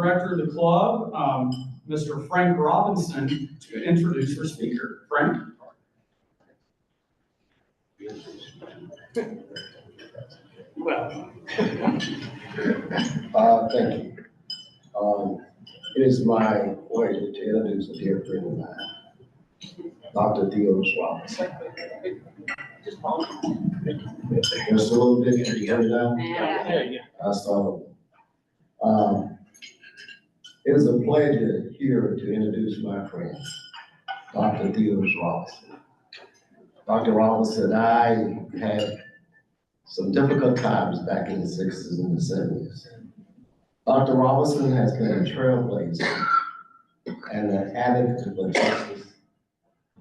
director of the club, Mr. Frank Robinson, to introduce our speaker. Frank? Well, thank you. It is my pleasure to introduce a dear friend of mine, Dr. Theotis Robinson. Just a little bit, can you hear me now? yeah. I saw. It is a pleasure here to introduce my friend, Dr. Theotis Robinson. Dr. Robinson, I had some difficult times back in the 60s and the 70s. Dr. Robinson has been a trailblazer and an advocate for justice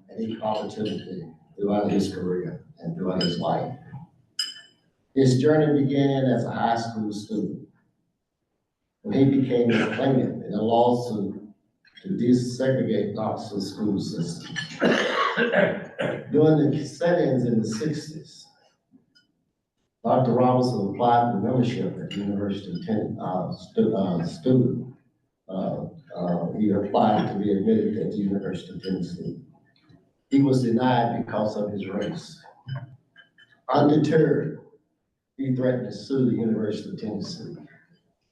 and equal opportunity throughout his career and throughout his life. His journey began as a high school student when he became a plaintiff in a lawsuit to desegregate Knoxville school system. During the settings in the 60s, Dr. Robinson applied for membership at the University of Tennessee. He applied to be admitted at the University of Tennessee. He was denied because of his race. Undeterred, he threatened to sue the University of Tennessee.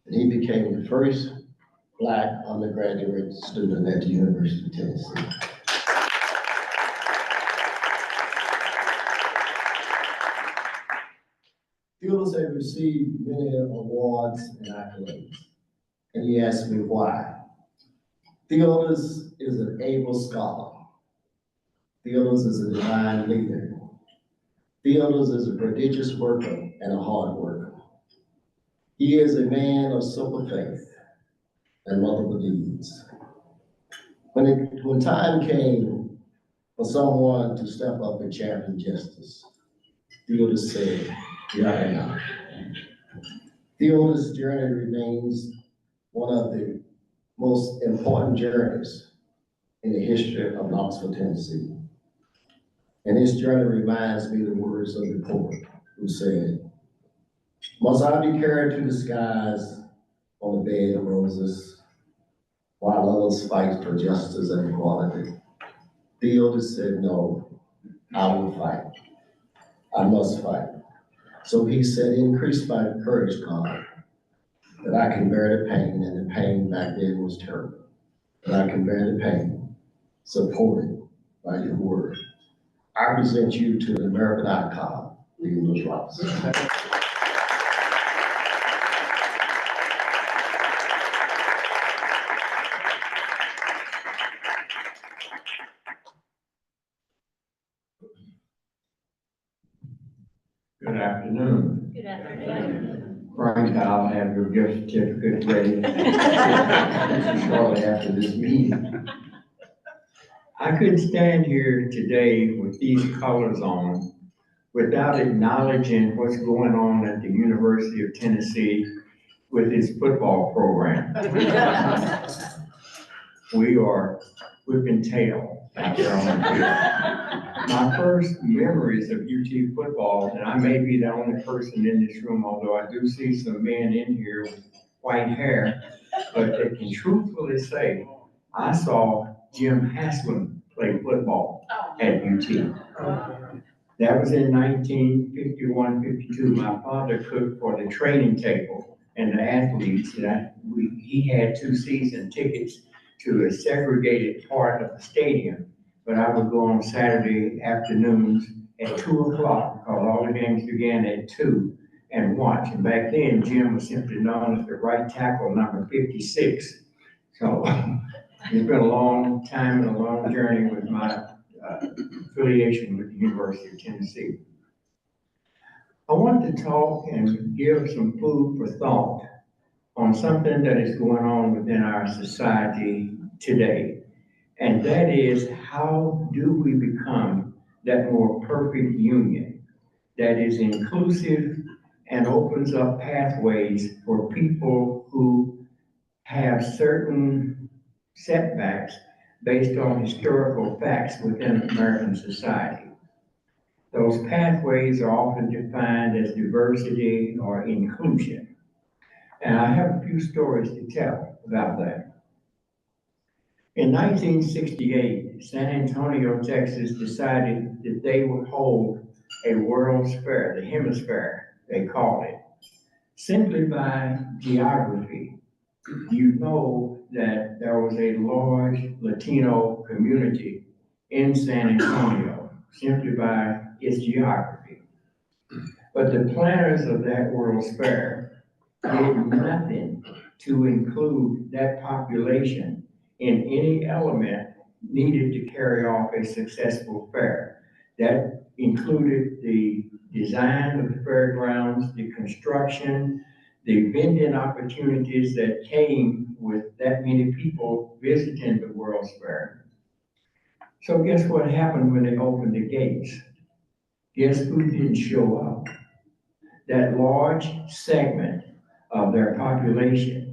And he became the first Black undergraduate student at the University of Tennessee. Theotis has received many awards and accolades, and he asked me why. Theotis is an able scholar. Theotis is a divine leader. Theotis is a prodigious worker and a hard worker. He is a man of simple faith and multiple needs. When time came for someone to step up and champion justice, Theotis said, "Here I am." Theotis' journey remains one of the most important journeys in the history of Knoxville, Tennessee. And his journey reminds me of the words of the poet who said, "Must I be carried to the skies on a bed of roses, while others fight for justice and equality?" Theotis said, "No, I will fight. I must fight." So he said, "Increase my courage, God, that I can bear the pain," and the pain back then was terrible. "That I can bear the pain, supported by your word." I present you to the American icon, Theotis Robinson. Good afternoon. Good afternoon. Frank, I'll have your gift certificate ready shortly after this meeting. I couldn't stand here today with these colors on without acknowledging what's going on at the University of Tennessee with its football program. We are whipping tail out there on the field. My first memories of UT football, and I may be the only person in this room, although I do see some men in here with white hair, but they can truthfully say, I saw Jim Haslem play football at UT. That was in 1951-52. My father cooked for the training table and the athletes, and he had 2 season tickets to a segregated part of the stadium. But I would go on Saturday afternoons at 2 o'clock, because all the games began at 2, and watch. And back then, Jim was simply known as the right tackle, number 56. So it's been a long time and a long journey with my affiliation with the University of Tennessee. I wanted to talk and give some food for thought on something that is going on within our society today. And that is, how do we become that more perfect union that is inclusive and opens up pathways for people who have certain setbacks based on historical facts within American society. Those pathways are often defined as diversity or inclusion. And I have a few stories to tell. about that. In 1968, San Antonio, Texas decided that they would hold a World's Fair, the Hemisphere, they call it, simply by geography. You know that there was a large Latino community in San Antonio simply by its geography. But the planners of that World's Fair did nothing to include that population in any element needed to carry off a successful fair. That included the design of the fairgrounds, the construction, the vending opportunities that came with that many people visiting the World's Fair. So guess what happened when they opened the gates? Guess who didn't show up? That large segment of their population.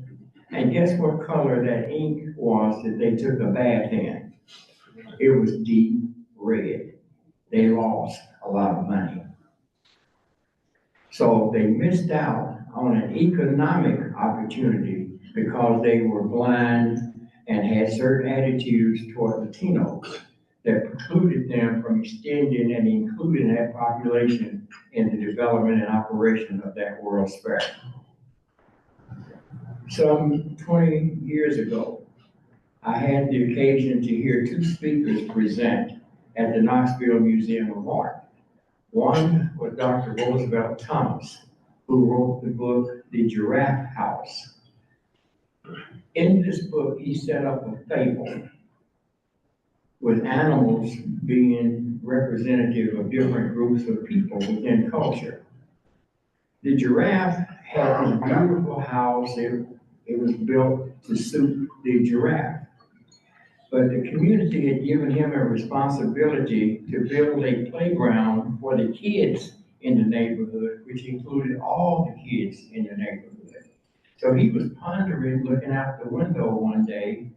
And guess what color that ink was that they took a bath in? It was deep red. They lost a lot of money. So they missed out on an economic opportunity because they were blind and had certain attitudes toward Latinos that precluded them from extending and including that population in the development and operation of that World's Fair. Some 20 years ago, I had the occasion to hear two speakers present at the Knoxville Museum of Art. One was Dr. Roosevelt Thomas, who wrote the book, The Giraffe House. In this book, he set up a fable with animals being representative of different groups of people within culture. The giraffe had this beautiful house. It was built to suit the giraffe. But the community had given him a responsibility to build a playground for the kids in the neighborhood, which included all the kids in the neighborhood. So he was pondering, looking out the window one day,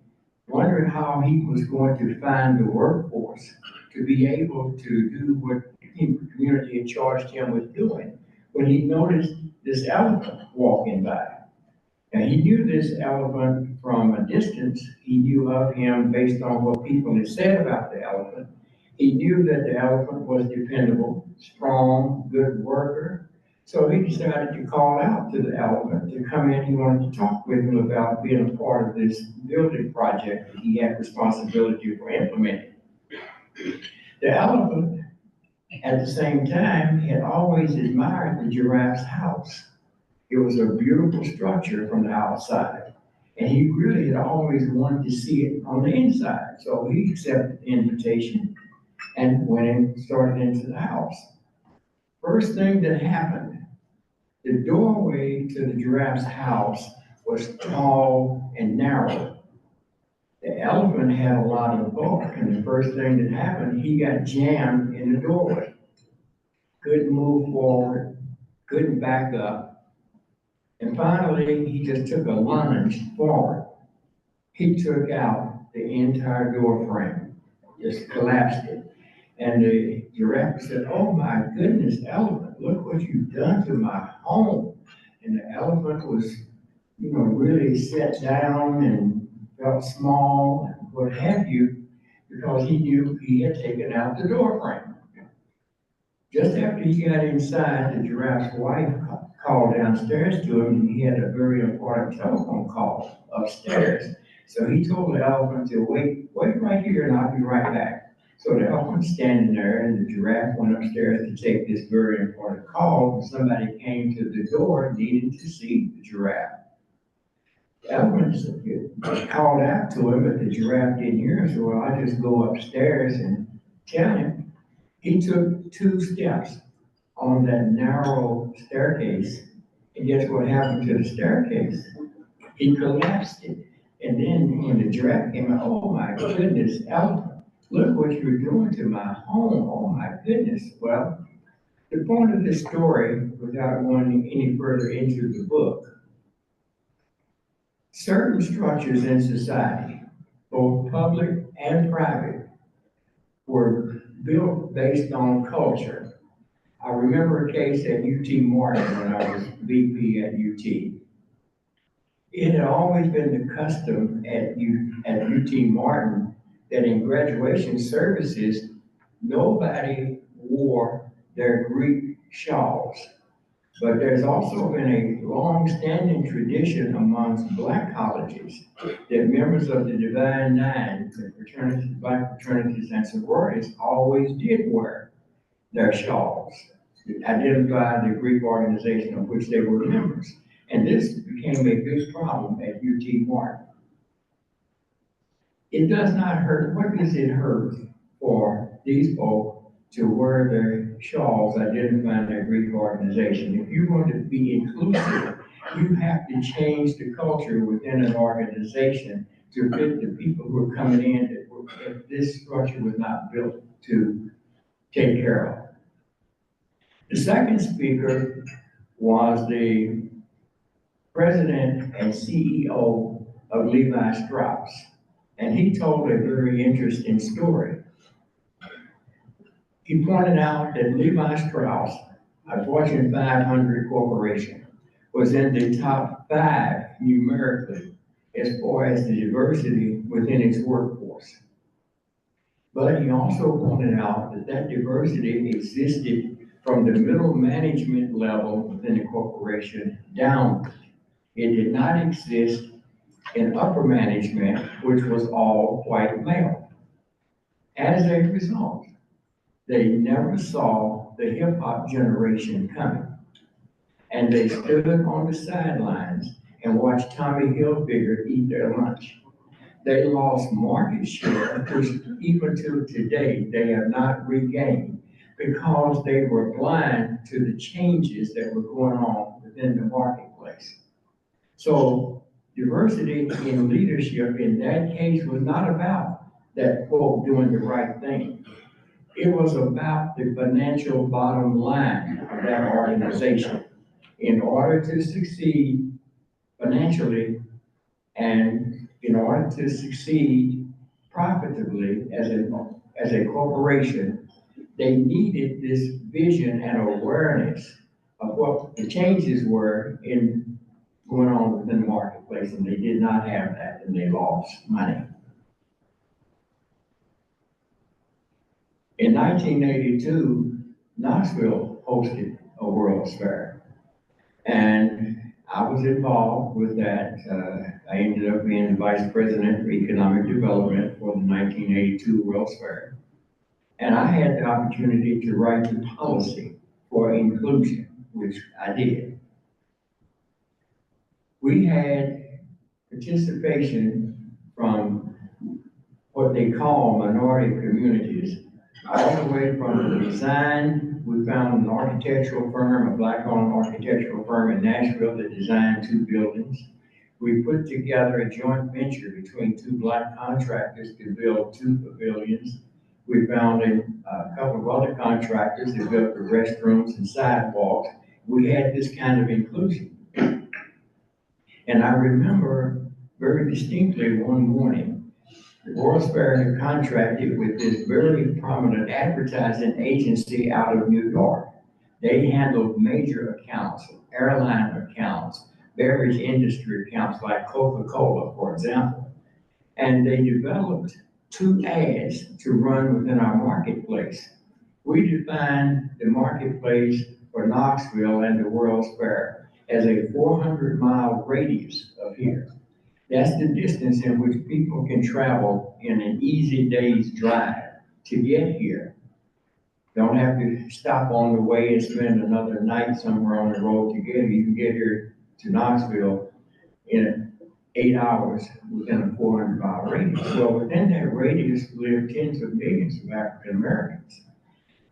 wondering how he was going to find the workforce to be able to do what the community had charged him with doing, when he noticed this elephant walking by. And he knew this elephant from a distance. He knew of him based on what people had said about the elephant. He knew that the elephant was dependable, strong, good worker. So he decided to call out to the elephant to come in. He wanted to talk with him about being a part of this building project that he had responsibility for implementing. The elephant, at the same time, had always admired the giraffe's house. It was a beautiful structure from the outside, and he really had always wanted to see it on the inside. So he accepted the invitation and went and started into the house. First thing that happened, the doorway to the giraffe's house was tall and narrow. The elephant had a lot of bulk, and the first thing that happened, he got jammed in the doorway. Couldn't move forward, couldn't back up. And finally, he just took a lunge forward. He took out the entire door frame, just collapsed it. And the giraffe said, "Oh my goodness, elephant, look what you've done to my home." And the elephant was, really set down and felt small and what have you, because he knew he had taken out the door frame. Just after he got inside, the giraffe's wife called downstairs to him, and he had a very important telephone call upstairs. So he told the elephant to wait right here and I'll be right back. So the elephant's standing there and the giraffe went upstairs to take this very important call. Somebody came to the door needing to see the giraffe. The elephant called out to him, but the giraffe didn't hear him. So, well, I'll just go upstairs and tell him. He took 2 steps on that narrow staircase, and guess what happened to the staircase? He collapsed it. And then when the giraffe came out, "Oh my goodness, elephant, look what you're doing to my home, oh my goodness." Well, the point of this story, without going any further into the book, certain structures in society, both public and private, were built based on culture. I remember a case at UT Martin when I was VP at UT. It had always been the custom at UT Martin that in graduation services, nobody wore their Greek shawls. But there's also been a long-standing tradition amongst black colleges that members of the Divine Nine, the fraternities, black fraternities and sororities, always did wear their shawls to identify the Greek organization of which they were members. And this became a big problem at UT Martin. It does not hurt, what does it hurt for these folks to wear their shawls identifying their Greek organization? If you want to be inclusive, you have to change the culture within an organization to fit the people who are coming in if this structure was not built to take care of. The second speaker was the president and CEO of Levi Strauss, and he told a very interesting story. He pointed out that Levi Strauss, a Fortune 500 corporation, was in the top 5 numerically as far as the diversity within its workforce. But he also pointed out that that diversity existed from the middle management level within the corporation down. It did not exist in upper management, which was all white male. As a result, they never saw the hip hop generation coming. And they stood on the sidelines and watched Tommy Hilfiger eat their lunch. They lost market share, which even to today, they have not regained because they were blind to the changes that were going on within the marketplace. So diversity in leadership in that case was not about that quote doing the right thing. It was about the financial bottom line of that organization. In order to succeed financially and in order to succeed profitably as a corporation, they needed this vision and awareness of what the changes were in going on within the marketplace, and they did not have that, and they lost money. In 1982, Knoxville hosted a World's Fair, and I was involved with that. I ended up being the Vice President for Economic Development for the 1982 World's Fair. And I had the opportunity to write the policy for inclusion, which I did. We had participation from what they call minority communities, all the way from the design. We found an architectural firm, a black-owned architectural firm in Nashville that designed 2 buildings. We put together a joint venture between 2 black contractors to build 2 pavilions. We found a couple of other contractors that built the restrooms and sidewalks. We had this kind of inclusion. And I remember very distinctly one morning, the World's Fair had contracted with this very prominent advertising agency out of New York. They handled major accounts, airline accounts, beverage industry accounts like Coca-Cola, for example. And they developed 2 ads to run within our marketplace. We defined the marketplace for Knoxville and the World's Fair as a 400-mile radius of here. That's the distance in which people can travel in an easy day's drive to get here. Don't have to stop on the way and spend another night somewhere on the road to get here. You can get here to Knoxville in 8 hours within a 400-mile radius. Well, within that radius live tens of millions of African Americans.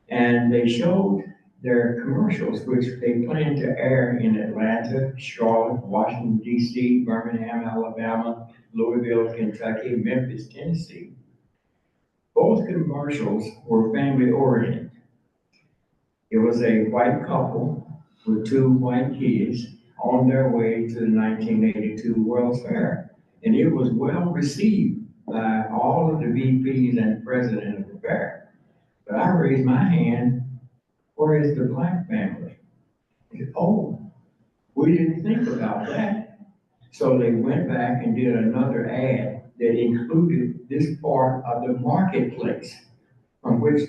And they showed their commercials, which they plan to air in Atlanta, Charlotte, Washington, D.C., Birmingham, Alabama, Louisville, Kentucky, Memphis, Tennessee. Both commercials were family oriented. It was a white couple with 2 white kids on their way to the 1982 World's Fair. And it was well received by all of the VPs and the president of the fair. But I raised my hand, where is the black family? He said, oh, we didn't think about that. So they went back and did another ad that included this part of the marketplace from which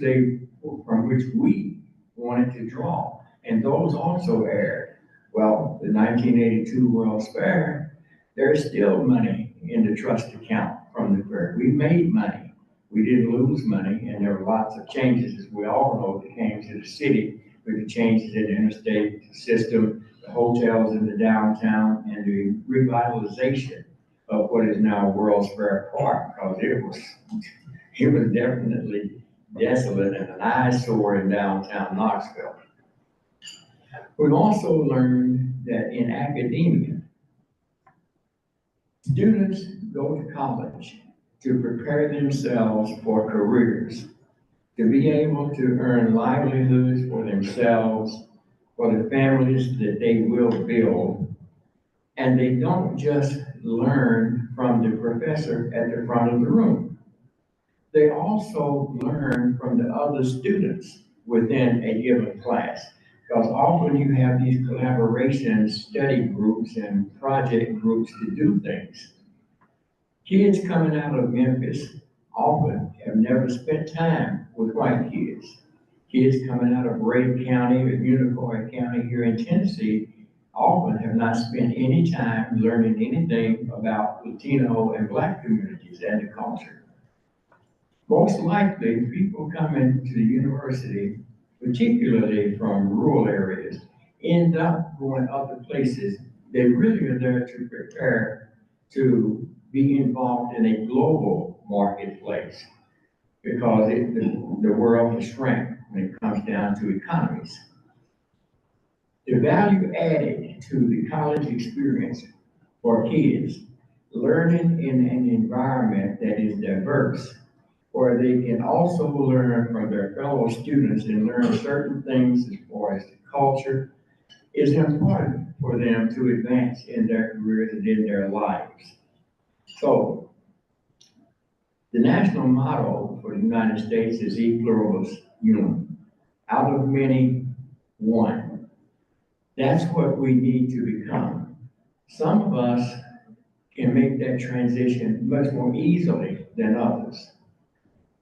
we wanted to draw. And those also aired. Well, the 1982 World's Fair, there's still money in the trust account from the fair. We made money. We didn't lose money, and there were lots of changes, as we all know, that came to the city with the changes in the interstate system, the hotels in the downtown, and the revitalization of what is now World's Fair Park, because it was definitely desolate and an eyesore in downtown Knoxville. We've also learned that in academia, students go to college to prepare themselves for careers, to be able to earn livelihoods for themselves, for the families that they will build. And they don't just learn from the professor at the front of the room. They also learn from the other students within a given class. Because often you have these collaborations, study groups, and project groups to do things. Kids coming out of Memphis often have never spent time with white kids. Kids coming out of Wade County or Unicoi County here in Tennessee often have not spent any time learning anything about Latino and Black communities and the culture. Most likely, people coming to the university, particularly from rural areas, end up going other places. They really are there to prepare to be involved in a global marketplace because the world has shrank when it comes down to economies. The value added to the college experience for kids, learning in an environment that is diverse, where they can also learn from their fellow students and learn certain things as far as the culture, is important for them to advance in their careers and in their lives. So, the national motto for the United States is E pluribus unum, out of many, one. That's what we need to become. Some of us can make that transition much more easily than others.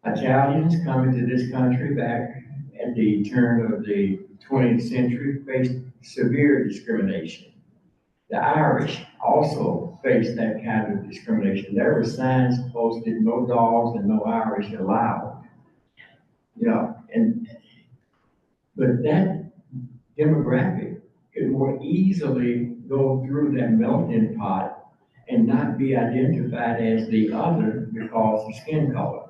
Italians coming to this country back at the turn of the 20th century faced severe discrimination. The Irish also faced that kind of discrimination. There were signs posted, no dogs and no Irish allowed. But that demographic could more easily go through that melting pot and not be identified as the other because of skin color.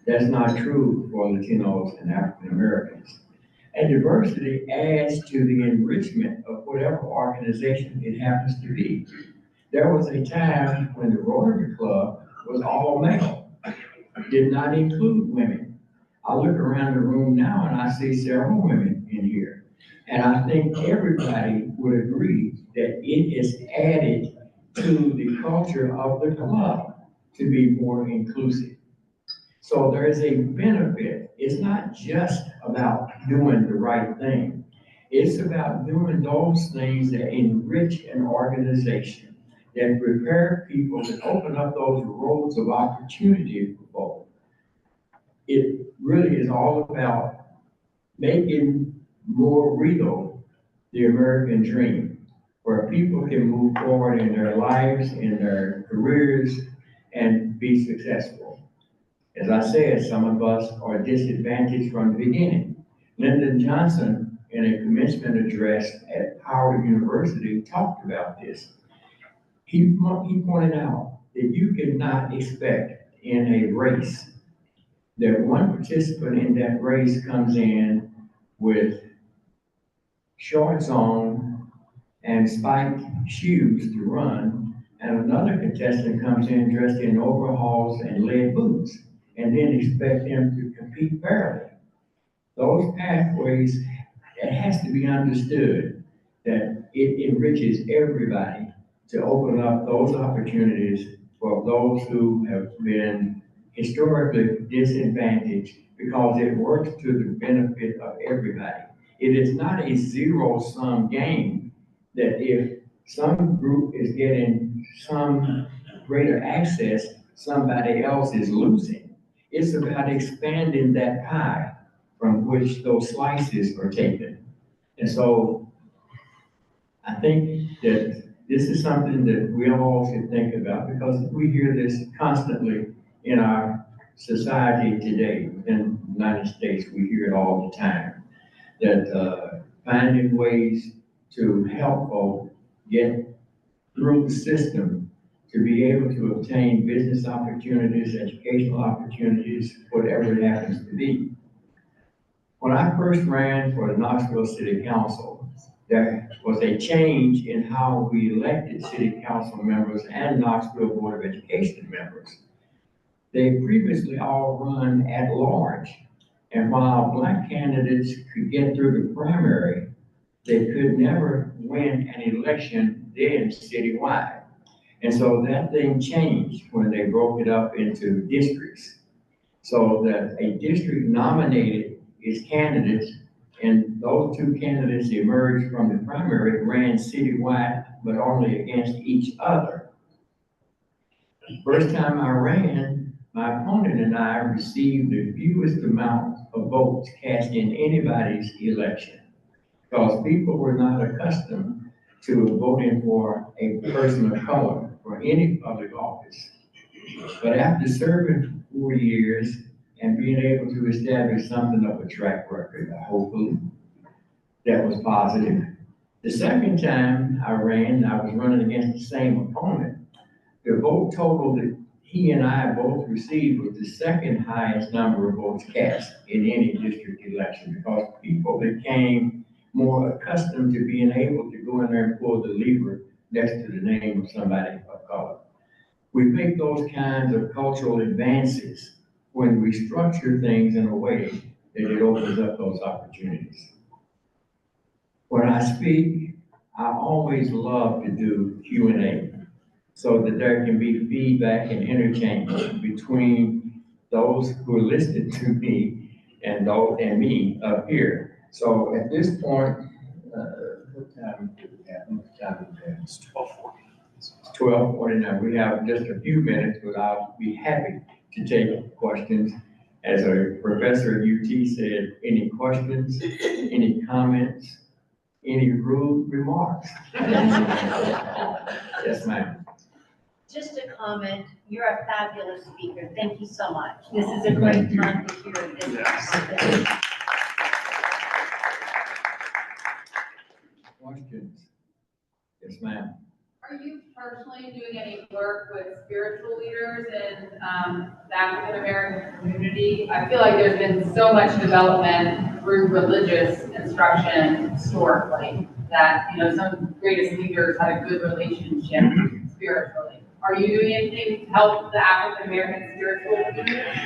That's not true for Latinos and African Americans. And diversity adds to the enrichment of whatever organization it happens to be. There was a time when the Rotary Club was all male, did not include women. I look around the room now and I see several women in here. And I think everybody would agree that it is added to the culture of the club to be more inclusive. So there is a benefit. It's not just about doing the right thing. It's about doing those things that enrich an organization, that prepare people to open up those roads of opportunity for both. It really is all about making more real the American dream, where people can move forward in their lives, in their careers, and be successful. As I said, some of us are disadvantaged from the beginning. Lyndon Johnson, in a commencement address at Howard University, talked about this. He pointed out that you cannot expect in a race that one participant in that race comes in with shorts on and spiked shoes to run, and another contestant comes in dressed in overalls and lead boots, and then expect them to compete fairly. Those pathways, it has to be understood that it enriches everybody to open up those opportunities for those who have been historically disadvantaged, because it works to the benefit of everybody. It is not a zero-sum game that if some group is getting some greater access somebody else is losing. It's about expanding that pie from which those slices are taken. And so I think that this is something that we all should think about, because we hear this constantly in our society today. In the United States, we hear it all the time, that finding ways to help folks get through the system to be able to obtain business opportunities, educational opportunities, whatever it happens to be. When I first ran for the Knoxville City Council, there was a change in how we elected city council members and Knoxville Board of Education members. They previously all run at large. And while black candidates could get through the primary, they could never win an election then citywide. And so that thing changed when they broke it up into districts. So that a district nominated its candidates, and those two candidates emerged from the primary, ran citywide, but only against each other. First time I ran, my opponent and I received the fewest amount of votes cast in anybody's election, because people were not accustomed to voting for a person of color for any public office. But after serving 4 years and being able to establish something of a track record, hopefully, that was positive. The second time I ran, I was running against the same opponent. The vote total that he and I both received was the second highest number of votes cast in any district election, because people became more accustomed to being able to go in there and pull the lever next to the name of somebody of color. We make those kinds of cultural advances when we structure things in a way that it opens up those opportunities. When I speak, I always love to do Q&A so that there can be feedback and interchange between those who are listening to me and me up here. So at this point, what time do we have? What time is it? It's 12:40. 12:49. We have just a few minutes, but I'll be happy to take questions. As a professor at UT said, any questions, any comments, any rude remarks? Yes, ma'am. Just a comment, you're a fabulous speaker. Thank you so much. This is a great time to hear this. Yes. Questions? Yes, ma'am. Are you personally doing any work with spiritual leaders in the African American community? I feel like there's been so much development through religious instruction historically that, you know, some greatest leaders had a good relationship spiritually. Are you doing anything to help the African American spiritual community?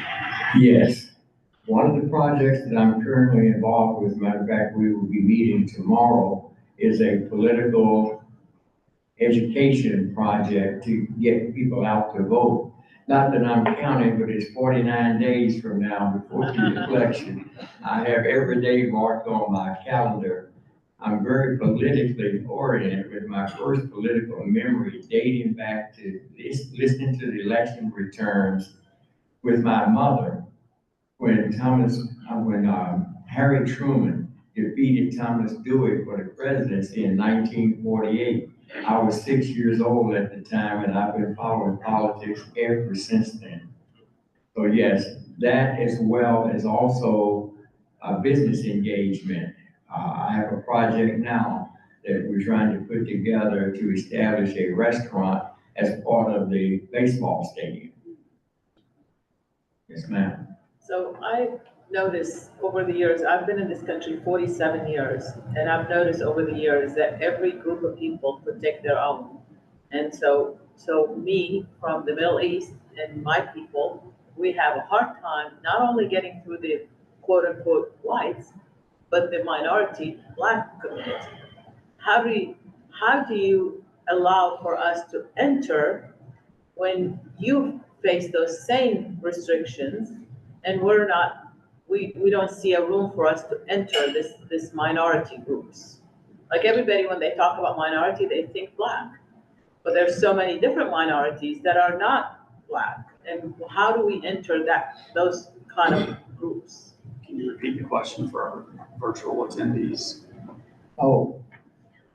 Yes. One of the projects that I'm currently involved with, matter of fact, we will be meeting tomorrow, is a political education project to get people out to vote. Not that I'm counting, but it's 49 days from now before the election. I have every day marked on my calendar. I'm very politically oriented, with my first political memory dating back to listening to the election returns with my mother when Harry Truman defeated Thomas Dewey for the presidency in 1948. I was 6 years old at the time, and I've been following politics ever since then. So yes, that as well as also business engagement. I have a project now that we're trying to put together to establish a restaurant as part of the baseball stadium. Yes, ma'am. So I've noticed over the years, I've been in this country 47 years, and I've noticed over the years that every group of people protect their own. And so me from the Middle East and my people, we have a hard time not only getting through the quote unquote whites, but the minority Black community. How do you allow for us to enter when you face those same restrictions and we don't see a room for us to enter this minority groups? Like everybody, when they talk about minority, they think Black. but there's so many different minorities that are not Black. And how do we enter those kind of groups? Can you repeat the question for our virtual attendees? Oh,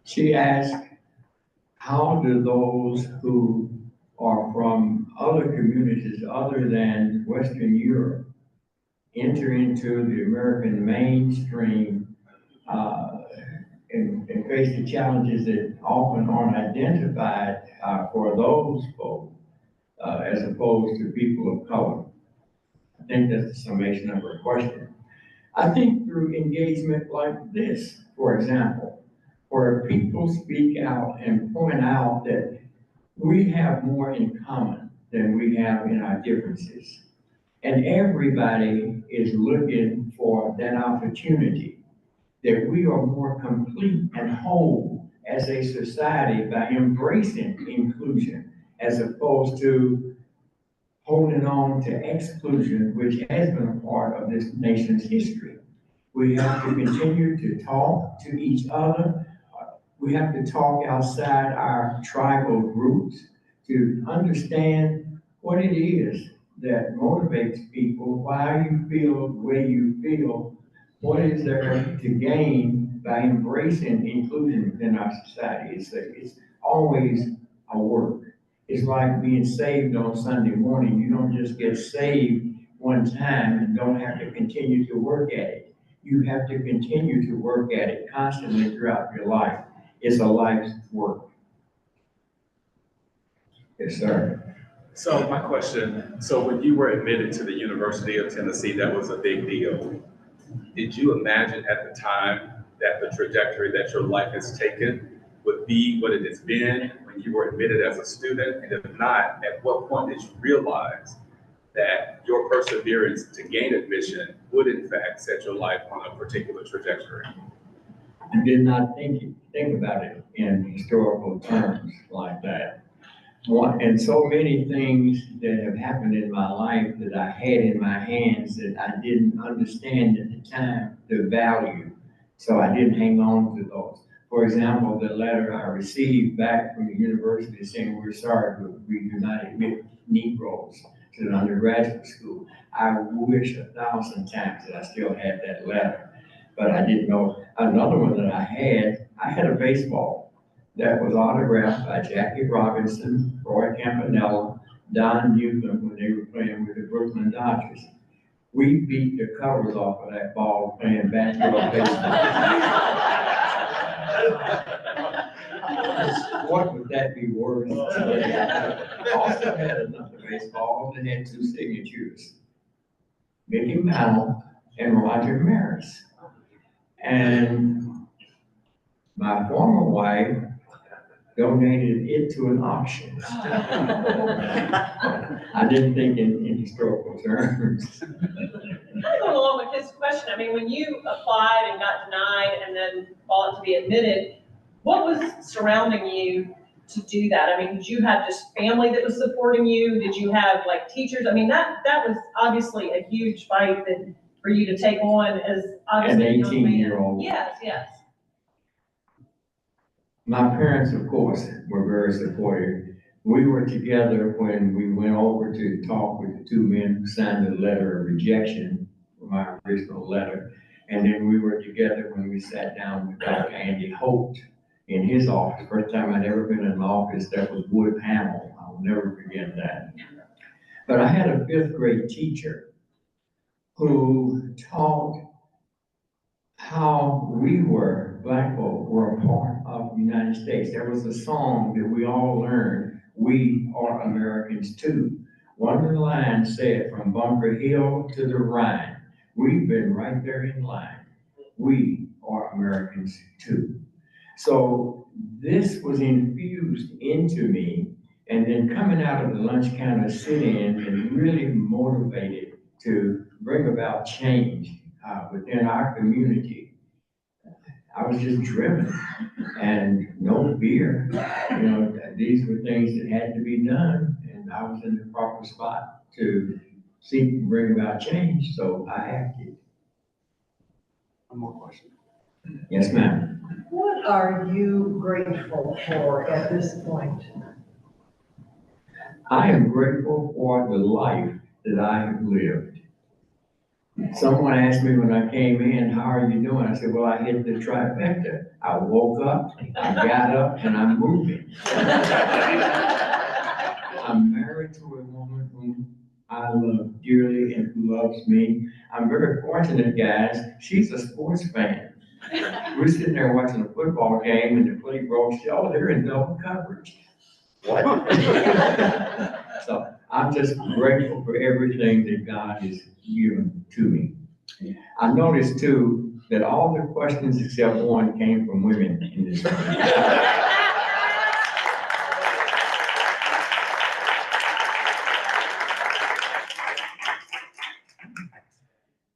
she asked, how do those who are from other communities other than Western Europe enter into the American mainstream and face the challenges that often aren't identified for those folks as opposed to people of color? I think that's the summation of her question. I think through engagement like this, for example, where people speak out and point out that we have more in common than we have in our differences. And everybody is looking for that opportunity, that we are more complete and whole as a society by embracing inclusion as opposed to holding on to exclusion, which has been a part of this nation's history. We have to continue to talk to each other. We have to talk outside our tribal groups to understand what it is that motivates people, why you feel the way you feel, what is there to gain by embracing inclusion within our society. It's always a work. It's like being saved on Sunday morning. You don't just get saved one time and don't have to continue to work at it. You have to continue to work at it constantly throughout your life. It's a life's work. Yes, sir. So my question, so when you were admitted to the University of Tennessee, that was a big deal. Did you imagine at the time that the trajectory that your life has taken would be what it has been when you were admitted as a student? And if not, at what point did you realize that your perseverance to gain admission would in fact set your life on a particular trajectory? I did not think about it in historical terms like that. And so many things that have happened in my life that I had in my hands that I didn't understand at the time the value. So I didn't hang on to those. For example, the letter I received back from the university saying we're sorry, but we do not admit Negroes to the undergraduate school. I wish 1,000 times that I still had that letter, but I didn't know. Another one that I had a baseball that was autographed by Jackie Robinson, Roy Campanella, Don Newcomb when they were playing with the Brooklyn Dodgers. We beat the covers off of that ball playing basketball baseball. What would that be worth today? I also had another baseball that had two signatures, Mickey Mantle and Roger Maris. And my former wife donated it to an auction. I didn't think in historical terms. Going along with his question, I mean, when you applied and got denied and then fought to be admitted, what was surrounding you to do that? I mean, did you have just family that was supporting you? Did you have like teachers? I mean, that was obviously a huge fight for you to take on as obviously An a young man. 18-year-old. Yes, yes. My parents, of course, were very supportive. We were together when we went over to talk with the two men who signed the letter of rejection for my original letter. And then we were together when we sat down with Dr. Andy Holt in his office. First time I'd ever been in an office that was wood panel. I'll never forget that. But I had a 5th grade teacher who taught how we were, Black folk, were a part of the United States. There was a song that we all learned, "We are Americans too." One of the lines said, "From Bunker Hill to the Rhine, we've been right there in line. We are Americans too." So this was infused into me, and then coming out of the lunch counter sit-in and really motivated to bring about change within our community. I was just driven and no fear. You know, these were things that had to be done, and I was in the proper spot to seek and bring about change, so I acted. One more question. Yes, ma'am. What are you grateful for at this point? I am grateful for the life that I have lived. Someone asked me when I came in, how are you doing? I said, well, I hit the trifecta. I woke up, I got up, and I'm moving. I'm married to a woman whom I love dearly and who loves me. I'm very fortunate, guys. She's a sports fan. We're sitting there watching a football game and the play broke. Oh, they're in double coverage. What? So I'm just grateful for everything that God has given to me. I noticed too that all the questions except one came from women in this room.